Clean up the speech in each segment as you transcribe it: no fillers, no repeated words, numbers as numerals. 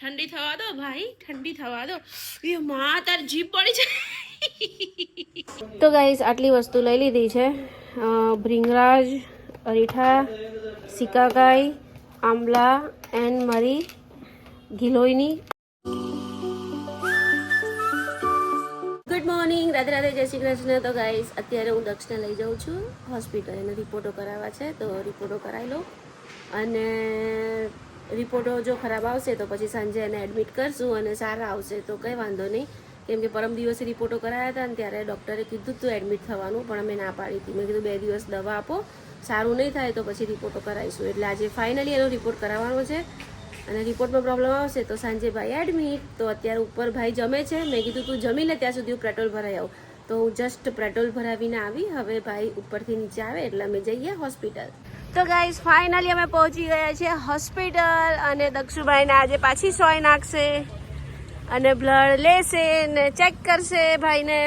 ठंडी थवा दो भाई, ठंडी थवा दो। ये माँ तार जीभ पड़ी છે। તો ગાઈસ આટલી વસ્તુ લઈ લીધી છે, ભ્રીંગરાજ, અરીઠા, સિકાકાઈ, આંબલા એન્ડ મરી, ગિલોયની। ગુડ મોર્નિંગ, રાધે રાધે, જય શ્રી કૃષ્ણ। તો ગાઈસ અત્યારે હું દક્ષને લઈ જાઉં છું હોસ્પિટલ, એને રિપોર્ટો કરાવવા છે, તો રિપોર્ટો કરાવી લો અને રિપોર્ટો જો ખરાબ આવશે તો પછી સાંજે એને એડમિટ કરશું અને સારા આવશે તો કંઈ વાંધો નહીં, કેમ કે પરમ દિવસે રિપોર્ટો કરાયા હતા ને ત્યારે ડૉક્ટરે કીધું હતું એડમિટ થવાનું, પણ અમે ના પાડી હતી। મેં કીધું 2 દિવસ દવા આપો, સારું નહીં થાય તો પછી રિપોર્ટો કરાવીશું। એટલે આજે ફાઇનલી એનો રિપોર્ટ કરાવવાનો છે અને રિપોર્ટમાં પ્રોબ્લેમ આવશે તો સાંજે ભાઈ એડમિટ। તો અત્યારે ઉપર ભાઈ જમે છે, મેં કીધું તું જમી લે ત્યાં સુધી હું પેટ્રોલ ભરાઈ આવું, તો હું જસ્ટ પેટ્રોલ ભરાવીને આવી। હવે ભાઈ ઉપરથી નીચે આવે એટલે અમે જઈએ હોસ્પિટલ। તો ગાઈસ ફાઇનલી અમે પહોંચી ગયા છીએ હોસ્પિટલ અને દક્ષુભાઈને આજે પાછી સોય નાખશે અને બ્લડ લેશે ને ચેક કરશે ભાઈને।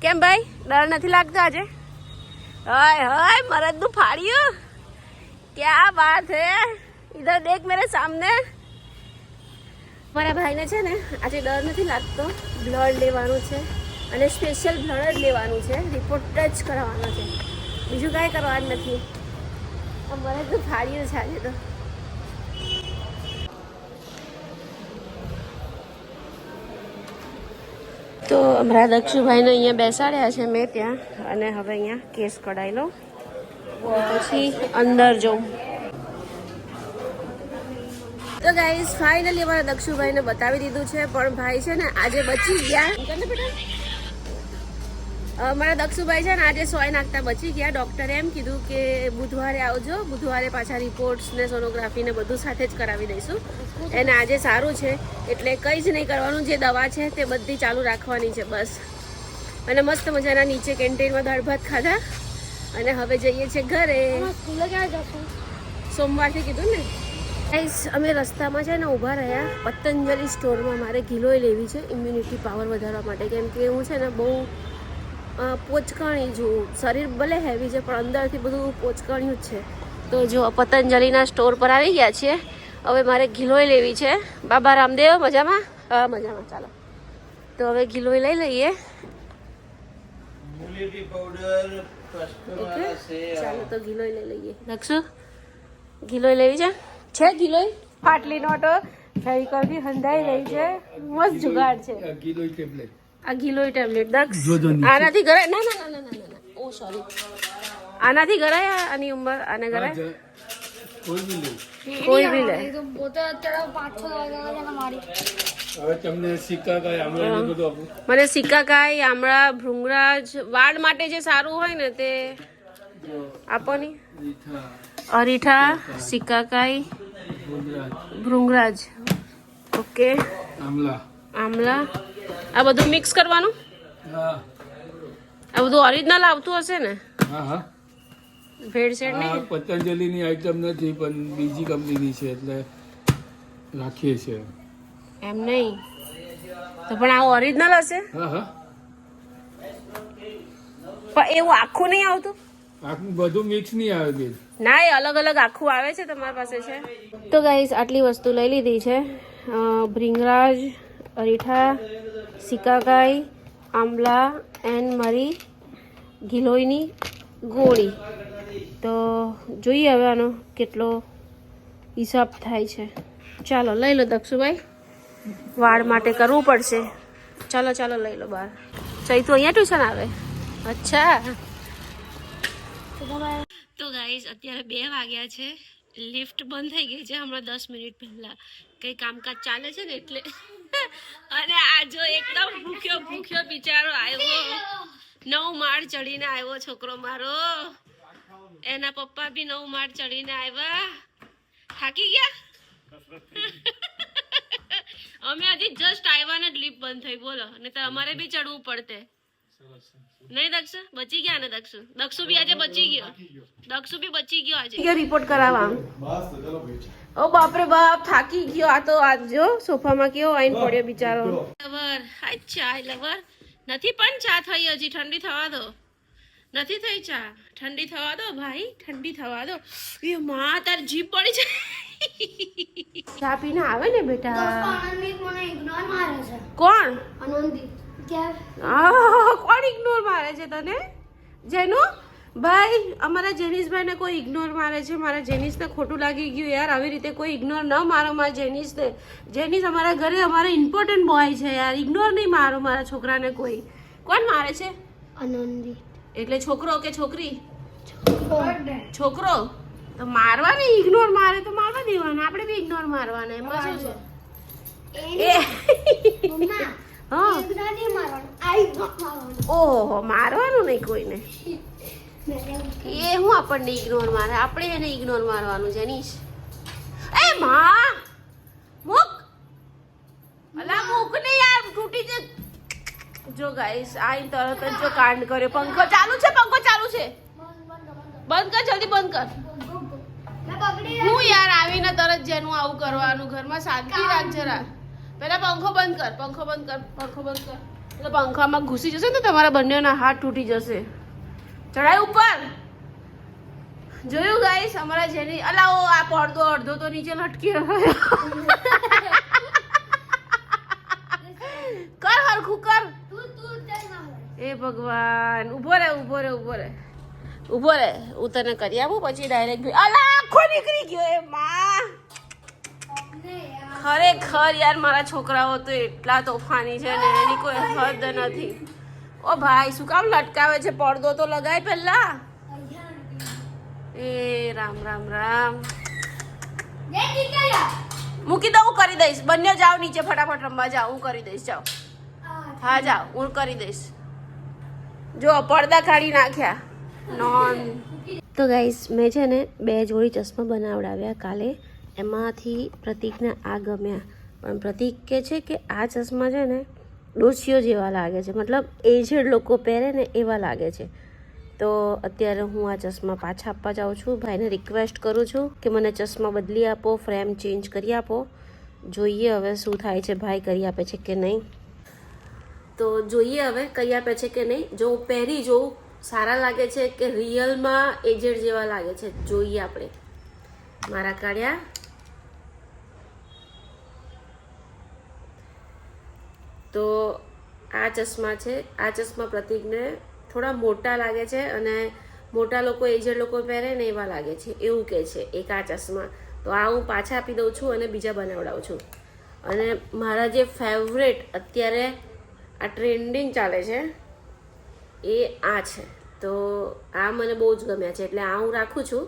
કેમ ભાઈ, ડર નથી લાગતો આજે? હાય હાય, મરદનું ફાડ્યું, ક્યા બાત હે, ઇધર દેખ મેરે સામને। મારા ભાઈને છે ને આજે ડર નથી લાગતો, બ્લડ લેવાનું છે અને સ્પેશિયલ બ્લડ જ લેવાનું છે, રિપોર્ટ જ કરાવવાનો છે, બીજું કાંઈ કરવાનું નથી। અમારે તો ફાડ્યું છે આજે તો અમારા દક્ષુભાઈને અહીંયા બેસાડ્યા છે મેં ત્યાં, અને હવે અહીંયા કેસ કઢાવી લો પછી અંદર જાઉં। તો ગાઈસ ફાઇનલી અમારા દક્ષુભાઈને બતાવી દીધું છે, પણ ભાઈ છે ને આજે બચી ગયા। મારા દક્ષુભાઈ છે ને આજે સોય નાખતા બચી ગયા। ડૉક્ટરે એમ કીધું કે બુધવારે આવજો, બુધવારે પાછા રિપોર્ટ્સ ને સોનોગ્રાફી ને બધું સાથે જ કરાવી દઈશું। એને આજે સારું છે એટલે કંઈ જ નહીં કરવાનું, જે દવા છે તે બધી ચાલુ રાખવાની છે બસ। અને મસ્ત મજાના નીચે કેન્ટીનમાં દાળ ભાત ખાધા અને હવે જઈએ છીએ ઘરે। સોમવારથી કીધું ને ગાઈસ। અમે રસ્તામાં છે ને ઊભા રહ્યા પતંજલિ સ્ટોરમાં, મારે ગિલોય લેવી છે ઇમ્યુનિટી પાવર વધારવા માટે, કેમ કે હું છે ને બહુ પોચકાણી છું, શરીર ભલે હેવી છે પણ અંદરથી બધું પોચકાણ્યું જ છે। તો જો પતંજલિના સ્ટોર પર આવી ગયા છીએ, હવે મારે ગિલોય લેવી છે। બાબા રામદેવ મજામાં? હા મજામાં, ચાલો તો હવે ગિલોય લઈ લઈએ। ચાલો તો ગિલોય લઈ લઈએ। દક્ષુ ગિલોય લેવી છે ગિલોય ફાટલી નોટો ફેવિકોલથી હંધાઈ રહી છે, મસ્ત જુગાડ છે। ગિલોય ટેબ્લેટ, આ ગિલોય ટેબ્લેટ દક્ષ આનાથી ગરાય? ના ના ના ના ના ના, ઓ સોરી, આનાથી ગરાય? આની ઉંમર આને ગરાય? કોઈ બી લે। મને સિકાકાઈ, આમળા, ભૃંગરાજ, વાળ માટે જે સારું હોય ને તે આપો ની। અરીઠા, સિકાકાઈ, ભૃંગરાજ, ઓકે, આમલા, આ બધું મિક્સ કરવાનું? આ બધું ઓરિજિનલ આવતું હશે ને? ભેળસેળ નહીં? પતંજલિની આઈટમ નથી પણ બીજી કંપનીની છે એટલે રાખીએ છીએ। એમ નહીં તો પણ આ ઓરિજિનલ હશે? પણ એવું આખું નહીં આવતું? આખું બધું મિક્સ નહીં આવે બેન, ના એ અલગ અલગ આખું આવે છે, તમારી પાસે છે? તો ગાઈસ આટલી વસ્તુ લઈ લીધી છે, ભ્રીંગરાજ, અરીઠા, સિકાકાઈ, આંબલા એન્ડ મરી, ગિલોયની ગોળી। તો જોઈએ હવે આનો કેટલો હિસાબ થાય છે। ચાલો લઈ લો દક્ષુભાઈ, વાળ માટે કરવું પડશે। ચાલો ચાલો લઈ લો બહાર। ચૈતુ અહીંયા ટ્યુશન આવે? અચ્છા। તો ગાઈસ અત્યારે 2 વાગ્યા છે, લિફ્ટ બંધ થઈ ગઈ છે હમણાં 10 મિનિટ પહેલા, કંઈ કામકાજ ચાલે છે ને એટલે। અને આ જો એકદમ ભૂખ્યો બિચારો આવ્યો, 9 માળ ચડીને આવ્યો છોકરો મારો, એના પપ્પા બી 9 માળ ચડીને આવ્યા। થાકી ગયા? અમે હજી જસ્ટ આવ્યા ને લિફ્ટ બંધ થઈ, બોલો, ને તો અમારે બી ચડવું પડતે નહીં? દક્ષ બચી ગયા ને? દક્ષુ બી આજે બચી ગયો, દક્ષુ બી બચી ગયો આજે રિપોર્ટ કરાવવા। ઓ બાપરે બાપ, થાકી ગયો આ તો। આજ જો સોફામાં કેવો આવીને પડ્યો બિચારો। લવર, અચ્છા લવર નથી પણ ચા થઈ હજી, ઠંડી થવા દો। નથી થઈ ચા, ઠંડી થવા દો ભાઈ, ઠંડી થવા દો. એ માં તાર જીભ પડી છે. ચા પીને આવે ને બેટા. કોણ? કોણ ઇગ્નોર મારે છે તને? જેનું ભાઈ, અમારા જેનિસભાઈને કોઈ ઇગ્નોર મારે છે. મારા જેનિસને ખોટું લાગી ગયું યાર. આવી રીતે કોઈ ઇગ્નોર ન મારો મારા જેનિસને. જેનિસ અમારા ઘરે અમારો ઇમ્પોર્ટન્ટ બોય છે યાર. ઇગ્નોર નહીં મારો મારા છોકરાને કોઈ. કોણ મારે છે? આનંદી. એટલે છોકરો કે છોકરી? છોકરો. તો મારવા ને, ઇગ્નોર મારે તો મારવા દેવાના. આપણે બી ઇગ્નોર મારવાના. એમાં શું છે? ઓહો, મારવાનું નહીં કોઈને. એ હું આપણને ઇગ્નોર મારે, આપણે એને ઇગ્નોર મારવાનું. જેનીશ, એ માં મૂક. અલા મૂક ને યાર, તૂટી જશે. જો ગાઈસ, આ તરત જ જો કાંડ કર્યો. પંખો ચાલુ છે, પંખો ચાલુ છે. બંધ કર, જલ્દી બંધ કર. હું યાર આવીને તરત જેનું આવું કરવાનું. ઘરમાં શાંતિ રાખ જરા. પેલા પંખો બંધ કર, પંખો બંધ કર, પંખો બંધ કર. એટલે પંખામાં ઘૂસી જશે ને તમારા બંનેના હાથ તૂટી જશે. ચડાય ઉપર. જોયું ગાઈસ, અમારા જેની અલાઓ આ પડદો અડધો તો નીચે લટકી રહ્યો. કર હરખું કર. એ ભગવાન, ઉભો રે, ઉભો રે, ઉભો રે, ઉભો રે. હું તને કરી આપું પછી ડાયરેક્ટ. અલા આખો નીકળી ગયો. એ માં, ખરેખર યાર મારા છોકરાઓ તો એટલા તોફાની છે ને, એની કોઈ હદ નથી. ઓ ભાઈ, શું કામ લટકાવે છે? પડદો તો લગાય પહેલા. એ રામ રામ રામ. મૂકી દઉં, હું કરી દઈશ. બંને જાઓ નીચે, ફટાફટ રમવા જાઓ. હું કરી દઈશ, જાઓ. હા જાઓ, હું કરી દઈશ. જો પડદા કાઢી નાખ્યા. નોન. તો ગાઈસ, મેં છે ને 2 જોડી ચશ્મા બનાવડાવ્યા કાલે. એમાંથી પ્રતિકને આ ગમ્યા, પણ પ્રતિક કહે છે કે આ ચશ્મા છે ને ડોશીઓ જેવા લાગે છે, મતલબ એજડ લોકો પહેરે ને એવા લાગે છે. તો અત્યારે હું આ ચશ્મા પાછા આપવા જાઉં છું. ભાઈને રિક્વેસ્ટ કરું છું કે મને ચશ્મા બદલી આપો, ફ્રેમ ચેન્જ કરી આપો. જોઈએ હવે શું થાય છે, ભાઈ કરી આપે છે કે નહીં. તો જોઈએ હવે કરી આપે છે કે નહીં. જો હું પહેરી જોઉં, સારા લાગે છે કે રિયલમાં એજડ જેવા લાગે છે, જોઈએ આપણે. મારા કાઢ્યા. તો આ ચશ્મા છે. આ ચશ્મા પ્રતિકને થોડા મોટા લાગે છે, અને મોટા લોકો એજડ લોકો પહેરે ને એવા લાગે છે એવું કહે છે એક આ ચશ્મા. તો આ હું પાછા આપી દઉં છું અને બીજા બનાવડાવું છું. અને મારા જે ફેવરેટ અત્યારે આ ટ્રેન્ડિંગ ચાલે છે એ આ છે. તો આ મને બહુ જ ગમ્યા છે, એટલે આ હું રાખું છું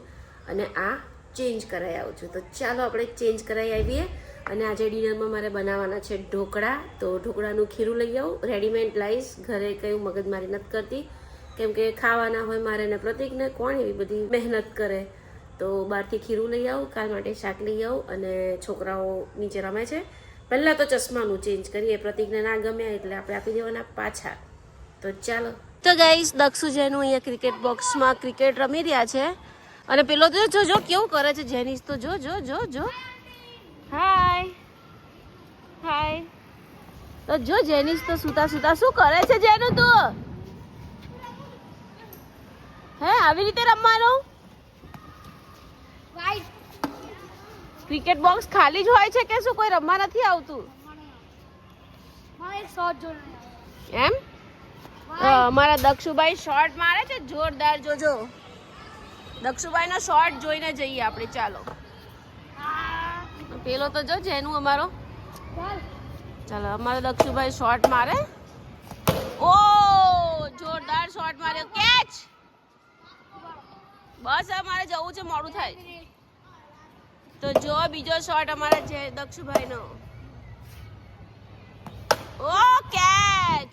અને આ ચેન્જ કરાવી આવું છું. તો ચાલો આપણે ચેન્જ કરાવી આવીએ. અને આજે ડિનરમાં મારે બનાવવાના છે ઢોકળા. તો ઢોકળાનું ખીરું લઈ આવું, રેડીમેડ લાવીશ. ઘરે કંઈ મગજમારી નથી કરતી, કેમ કે ખાવાના હોય મારે ને પ્રતિકને, કોણ એવી બધી મહેનત કરે. તો બહારથી ખીરું લઈ આવું, કાલ માટે શાક લઈ આવું. અને છોકરાઓ નીચે રમે છે. પહેલાં તો ચશ્માનું ચેન્જ કરીએ. પ્રતિકને ના ગમ્યા એટલે આપણે આપી દેવાના પાછા. તો ચાલો. તો ગાઈસ, દક્ષુ જેનું અહીંયા ક્રિકેટ બોક્સમાં ક્રિકેટ રમી રહ્યા છે. અને પેલો તો જો કેવું કરે છે જેનિસ. તો જો જો જો જો. હાય હાય. તો જો જેનિસ તો સુતા સુતા શું કરે છે જેનું? તો હે આવી રીતે રમવાનું? ક્રિકેટ બોક્સ ખાલી જ હોય છે કે શું? કોઈ રમવા નથી આવતું એમ? અમારા દક્ષુભાઈ શોર્ટ મારે છે જોરદાર. જોજો, દક્ષુભાઈ નો શોર્ટ જોઈને જઈએ આપણે. ચાલો. પેલો તો જો જેનું અમારો. ચાલો, અમારો દક્ષુભાઈ શોર્ટ મારે. ઓ જોરદાર શોર્ટ માર્યો. કેચ. બસ અમારે જવું છે, મોડું થાય. તો જો બીજો શોટ અમારા જે દક્ષુભાઈ નો. ઓ કેચ.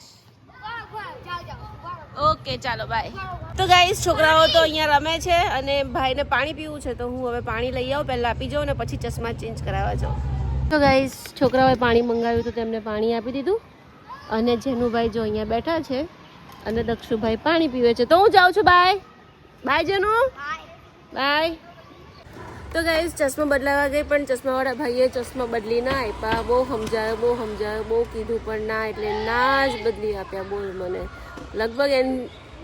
ઓકે ચાલો બાય. તો ગાઈસ, છોકરાઓ તો અહીંયા રમે છે અને ભાઈને પાણી પીવું છે. તો હું હવે પાણી લઈ આવું, પહેલાં આપી જાઉં ને પછી ચશ્મા ચેન્જ કરાવવા જાઉં. તો ગાઈસ, છોકરાઓએ પાણી મંગાવ્યું તો તેમને પાણી આપી દીધું. અને જેનુભાઈ જો અહીંયા બેઠા છે અને દક્ષુભાઈ પાણી પીવે છે. તો હું જાઉં છું. બાય બાય જેનુ, બાય. તો ગાઈસ, ચશ્મા બદલાવા ગઈ પણ ચશ્માવાળા ભાઈએ ચશ્મા બદલી ના આપ્યા. બહુ સમજાયો, બહુ કીધું પણ ના, એટલે ના જ બદલી આપ્યા. બોલ મને લગભગ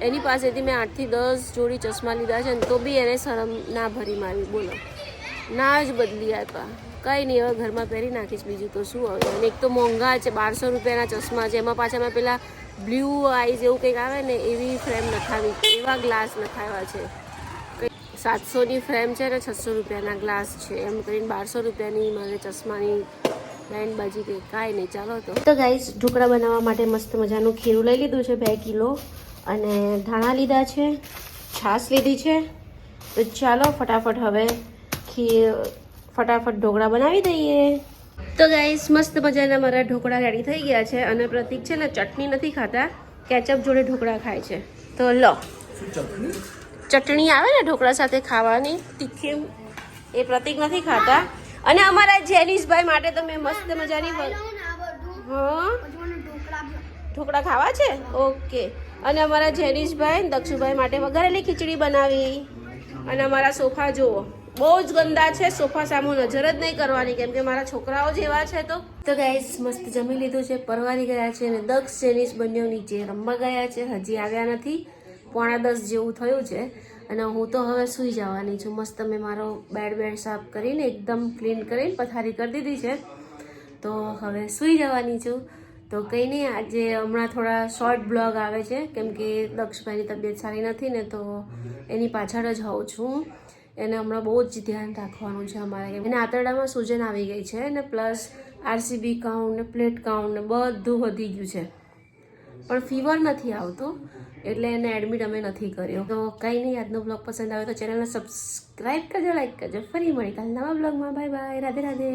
એની પાસેથી મેં 8 થી 10 જોડી ચશ્મા લીધા છે ને તો બી એને શરમ ના ભરી મારી, બોલો. ના જ બદલી આપ્યા. કંઈ નહીં, હવે ઘરમાં પહેરી નાખીશ, બીજું તો શું હવે. અને એક તો મોંઘા છે, 1200 રૂપિયાના ચશ્મા છે. એમાં પાછા મેં પેલા બ્લુ આઈઝ એવું કંઈક આવે ને એવી ફ્રેમ નખાવી, એવા ગ્લાસ નખાવ્યા છે. 700ની ફ્રેમ છે ને 600 રૂપિયાના ગ્લાસ છે, એમ કરીને 1200 રૂપિયાની મારે ચશ્માની લાઈન બાજી ગઈ. કાંઈ નહીં, ચાલો તો ગાઈસ ઢોકળા બનાવવા માટે મસ્ત મજાનું ખીરું લઈ લીધું છે 2 કિલો, અને ધાણા લીધા છે, છાશ લીધી છે. તો ચાલો ફટાફટ હવે ફટાફટ ઢોકળા બનાવી દઈએ. તો ગાઈસ મસ્ત મજાના મારા ઢોકળા રેડી થઈ ગયા છે, અને પ્રતિક છે ને ચટણી નથી ખાતા, કેચઅપ જોડે ઢોકળા ખાય છે. તો લો, ચટણી આવે ને ઢોકળા સાથે ખાવાની તીખી, એ પ્રતિક નથી ખાતા. અને અમારા જેનિશભાઈ માટે તો મેં મસ્ત મજાની હા ઢોકળા ખાવા છે, ઓકે. અને અમારા જેનિશભાઈ દક્ષુભાઈ માટે વઘારેલી ખીચડી બનાવી. અને અમારા સોફા જુઓ, બહુ જ ગંદા છે. સોફા સામે નજર જ નહીં કરવાની, કેમ કે મારા છોકરાઓ જેવા છે. તો ગાઈસ મસ્ત જમી લીધું છે, પરવારી ગયા છે, અને દક્ષ જેનિશ બંને નીચે રમવા ગયા છે, હજી આવ્યા નથી. 9:45 જેવું થયું છે, અને હું તો હવે સૂઈ જવાની છું. મસ્ત મેં મારો બેડ સાફ કરીને એકદમ ક્લીન કરીને પથારી કરી દીધી છે, તો હવે સૂઈ જવાની છું. તો કંઈ નહીં, આજે હમણાં થોડા શોર્ટ બ્લોગ આવે છે, કેમ કે દક્ષભાઈની તબિયત સારી નથી ને, તો એની પાછળ જ હોઉં છું. એને હમણાં બહુ જ ધ્યાન રાખવાનું છે અમારે. એને આંતરડામાં સૂજન આવી ગઈ છે, ને પ્લસ RCB કાઉન્ટ ને પ્લેટ કાઉન્ટ ને બધું વધી ગયું છે, પણ ફીવર નથી આવતું, એટલે એને એડમિટ અમે નથી કર્યો. તો કંઈ નહીં, આજનો બ્લોગ પસંદ આવે તો ચેનલને સબસ્ક્રાઈબ કરજો, લાઈક કરજો. ફરી મળી કાલ નવા બ્લોગમાં. Bye bye, Radhe Radhe.